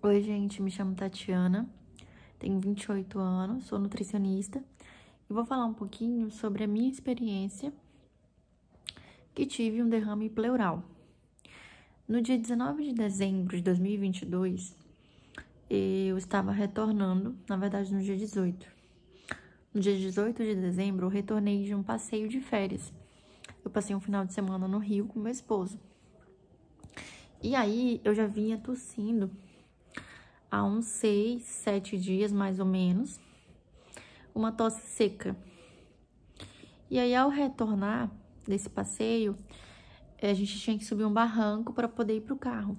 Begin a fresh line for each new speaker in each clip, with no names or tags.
Oi, gente, me chamo Tatiana, tenho 28 anos, sou nutricionista e vou falar um pouquinho sobre a minha experiência que tive um derrame pleural. No dia 19 de dezembro de 2022, eu estava retornando, na verdade no dia 18. No dia 18 de dezembro, eu retornei de um passeio de férias. Eu passei um final de semana no Rio com meu esposo. E aí, eu já vinha tossindo há uns 6, 7 dias, mais ou menos, uma tosse seca. E aí, ao retornar desse passeio, a gente tinha que subir um barranco para poder ir pro carro.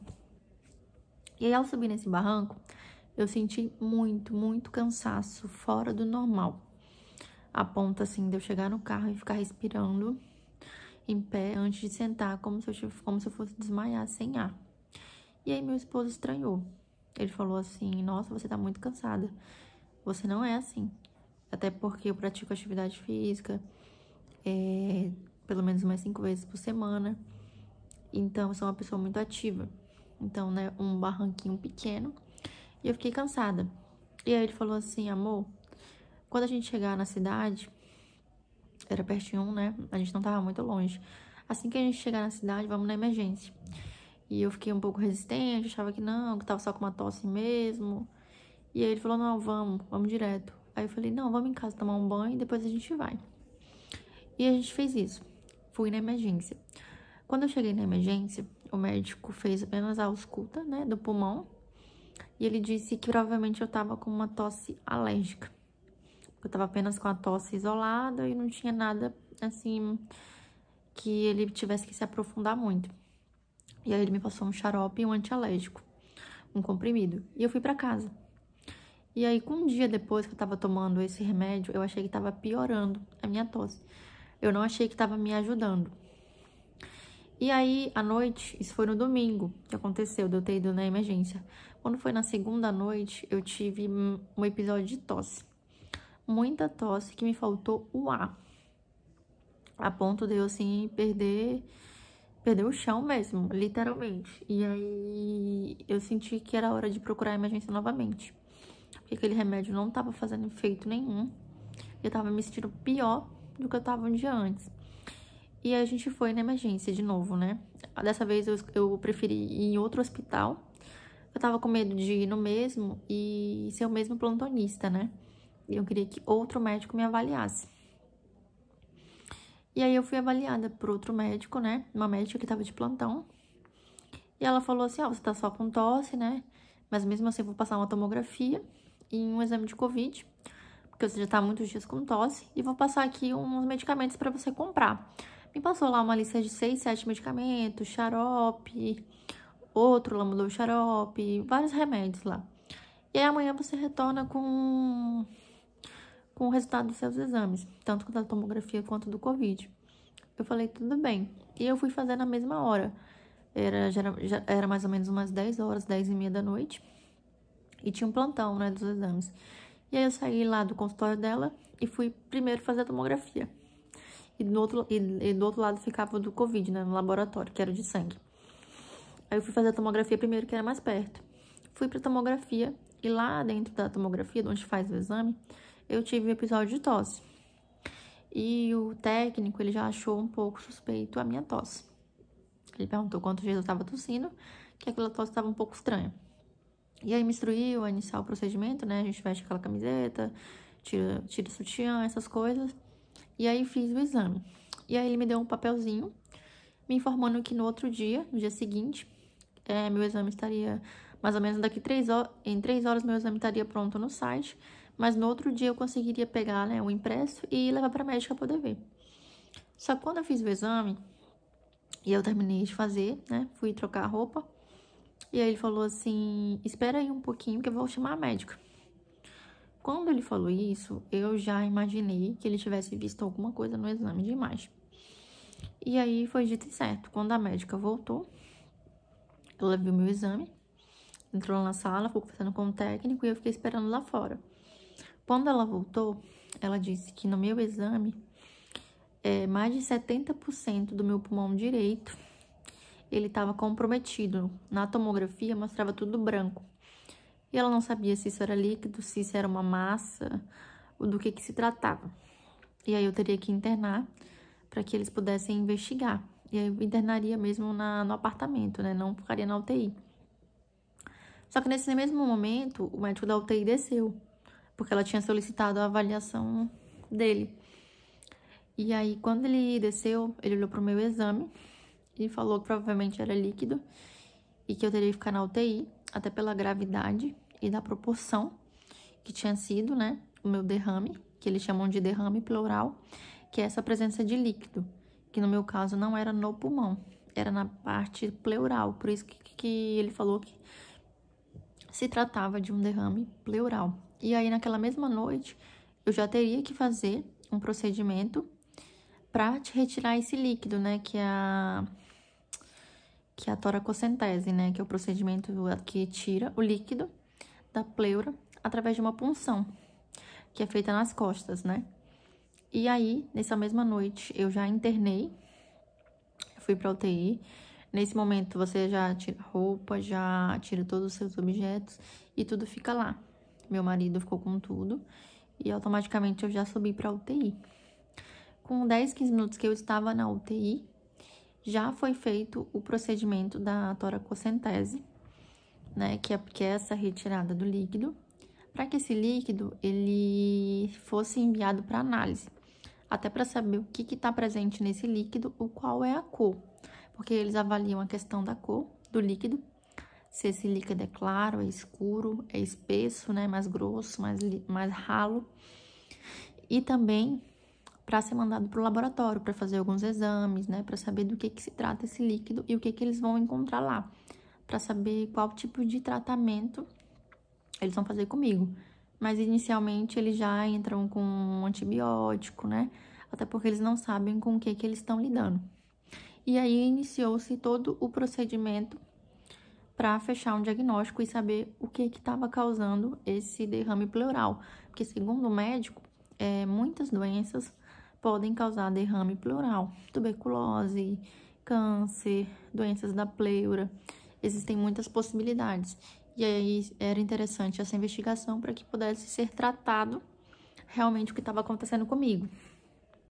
E aí, ao subir nesse barranco, eu senti muito cansaço, fora do normal. A ponto, assim, de eu chegar no carro e ficar respirando em pé antes de sentar, como se eu fosse desmaiar sem ar. E aí, meu esposo estranhou. Ele falou assim: nossa, você tá muito cansada. Você não é assim. Até porque eu pratico atividade física, pelo menos umas 5 vezes por semana. Então, eu sou uma pessoa muito ativa. Então, né, um barranquinho pequeno. E eu fiquei cansada. E aí ele falou assim: amor, quando a gente chegar na cidade, era pertinho, né? A gente não tava muito longe. Assim que a gente chegar na cidade, vamos na emergência. E eu fiquei um pouco resistente, achava que não, que tava só com uma tosse mesmo. E aí ele falou: não, vamos direto. Aí eu falei: não, vamos em casa tomar um banho e depois a gente vai. E a gente fez isso. Fui na emergência. Quando eu cheguei na emergência, o médico fez apenas a ausculta, né, do pulmão. E ele disse que provavelmente eu tava com uma tosse alérgica. Eu tava apenas com a tosse isolada e não tinha nada, assim, que ele tivesse que se aprofundar muito. E aí ele me passou um xarope e um antialérgico, um comprimido. E eu fui pra casa. E aí, com um dia depois que eu tava tomando esse remédio, eu achei que tava piorando a minha tosse. Eu não achei que tava me ajudando. E aí, à noite, isso foi no domingo que aconteceu, de eu ter ido na emergência. Quando foi na segunda noite, eu tive um episódio de tosse. Muita tosse, que me faltou o ar. A ponto de eu, assim, perder o chão mesmo, literalmente. E aí, eu senti que era hora de procurar a emergência novamente. Porque aquele remédio não tava fazendo efeito nenhum. Eu tava me sentindo pior do que eu tava um dia antes. E aí a gente foi na emergência de novo, né? Dessa vez eu preferi ir em outro hospital. Eu tava com medo de ir no mesmo e ser o mesmo plantonista, né? E eu queria que outro médico me avaliasse. E aí eu fui avaliada por outro médico, né? Uma médica que tava de plantão. E ela falou assim: ó, você tá só com tosse, né? Mas mesmo assim eu vou passar uma tomografia e um exame de Covid, porque você já tá há muitos dias com tosse, e vou passar aqui uns medicamentos pra você comprar. Me passou lá uma lista de 6, 7 medicamentos, xarope, outro lambda xarope, vários remédios lá. E aí amanhã você retorna com o resultado dos seus exames, tanto da tomografia quanto do Covid. Eu falei: tudo bem. E eu fui fazer na mesma hora. Já era mais ou menos umas 10 horas, 10h30 da noite. E tinha um plantão, né, dos exames. E aí eu saí lá do consultório dela e fui primeiro fazer a tomografia. E do outro lado ficava o do Covid, né, no laboratório, que era de sangue. Aí eu fui fazer a tomografia primeiro, que era mais perto. Fui pra tomografia e lá dentro da tomografia, onde faz o exame, eu tive um episódio de tosse. E o técnico, ele já achou um pouco suspeito a minha tosse. Ele perguntou quantos dias eu tava tossindo, que aquela tosse tava um pouco estranha. E aí me instruiu a iniciar o procedimento, né? A gente veste aquela camiseta, tira o sutiã, essas coisas. E aí fiz o exame. E aí ele me deu um papelzinho, me informando que no outro dia, no dia seguinte, meu exame estaria mais ou menos daqui 3 horas. Em 3 horas meu exame estaria pronto no site. Mas no outro dia eu conseguiria pegar, né, o impresso e levar pra médica poder ver. Só que quando eu fiz o exame, e eu terminei de fazer, né, fui trocar a roupa. E aí ele falou assim: espera aí um pouquinho que eu vou chamar a médica. Quando ele falou isso, eu já imaginei que ele tivesse visto alguma coisa no exame de imagem. E aí foi dito e certo. Quando a médica voltou, ela viu meu exame, entrou na sala, ficou conversando com o técnico e eu fiquei esperando lá fora. Quando ela voltou, ela disse que no meu exame, mais de 70% do meu pulmão direito, ele estava comprometido. Na tomografia mostrava tudo branco. e ela não sabia se isso era líquido, se isso era uma massa, ou do que se tratava. E aí eu teria que internar para que eles pudessem investigar. E aí eu internaria mesmo no apartamento, né? Não ficaria na UTI. Só que nesse mesmo momento, o médico da UTI desceu, porque ela tinha solicitado a avaliação dele. E aí, quando ele desceu, ele olhou pro meu exame e falou que provavelmente era líquido e que eu teria que ficar na UTI, até pela gravidade e da proporção que tinha sido, né, o meu derrame, que eles chamam de derrame pleural, que é essa presença de líquido, que no meu caso não era no pulmão, era na parte pleural, por isso que ele falou que se tratava de um derrame pleural. E aí, naquela mesma noite, eu já teria que fazer um procedimento para te retirar esse líquido, né, que é a toracocentese, né, que é o procedimento que tira o líquido da pleura através de uma punção, que é feita nas costas, né. E aí, nessa mesma noite, eu já internei, fui pra UTI. Nesse momento, você já tira roupa, já tira todos os seus objetos e tudo fica lá. Meu marido ficou com tudo e automaticamente eu já subi pra UTI. Com 10, 15 minutos que eu estava na UTI, já foi feito o procedimento da toracocentese, né, que é essa retirada do líquido, para que esse líquido ele fosse enviado para análise, até para saber o que está presente nesse líquido, o qual é a cor, porque eles avaliam a questão da cor do líquido, se esse líquido é claro, é escuro, é espesso, né, mais grosso, mais ralo, e também para ser mandado para o laboratório, para fazer alguns exames, né, para saber do que se trata esse líquido e o que eles vão encontrar lá, para saber qual tipo de tratamento eles vão fazer comigo. Mas inicialmente eles já entram com um antibiótico, né, até porque eles não sabem com o que eles estão lidando. E aí iniciou-se todo o procedimento para fechar um diagnóstico e saber o que estava causando esse derrame pleural, porque segundo o médico, muitas doenças podem causar derrame pleural, tuberculose, câncer, doenças da pleura, existem muitas possibilidades. E aí era interessante essa investigação para que pudesse ser tratado realmente o que estava acontecendo comigo.